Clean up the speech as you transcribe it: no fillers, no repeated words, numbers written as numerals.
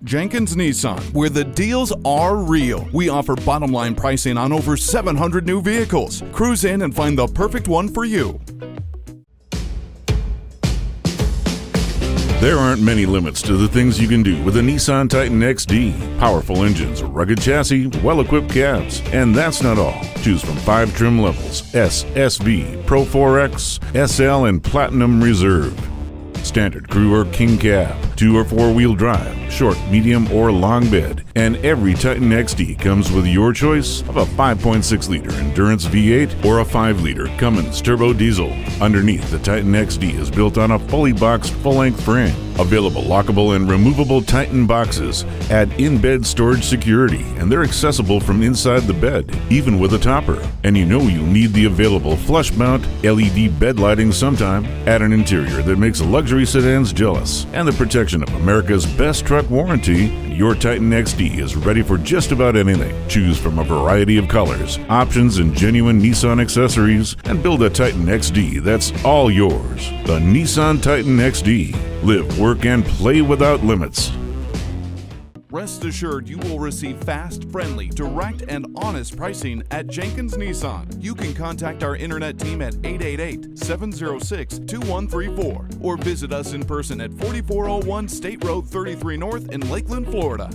Jenkins Nissan, where the deals are real. We offer bottom line pricing on over 700 new vehicles. Cruise in and find the perfect one for you. There aren't many limits to the things you can do with a Nissan Titan XD. Powerful engines, rugged chassis, well-equipped cabs. And that's not all. Choose from 5 trim levels: S, SV, Pro 4X, SL, and Platinum Reserve. Standard crew or king cab, 2 or 4-wheel drive, short, medium, or long bed. And every Titan XD comes with your choice of a 5.6-liter Endurance V8 or a 5-liter Cummins turbo diesel. Underneath, the Titan XD is built on a fully boxed full-length frame. Available lockable and removable Titan boxes add in-bed storage security, and they're accessible from inside the bed, even with a topper. And you know you'll need the available flush mount LED bed lighting sometime. Add an interior that makes luxury sedans jealous, and the protection of America's best truck warranty, and your Titan XD is ready for just about anything. Choose from a variety of colors, options, and genuine Nissan accessories, and build a Titan XD that's all yours. The Nissan Titan XD. Live, work, and play without limits. Rest assured you will receive fast, friendly, direct, and honest pricing at Jenkins Nissan. You can contact our internet team at 888-706-2134 or visit us in person at 4401 State Road 33 North in Lakeland, Florida.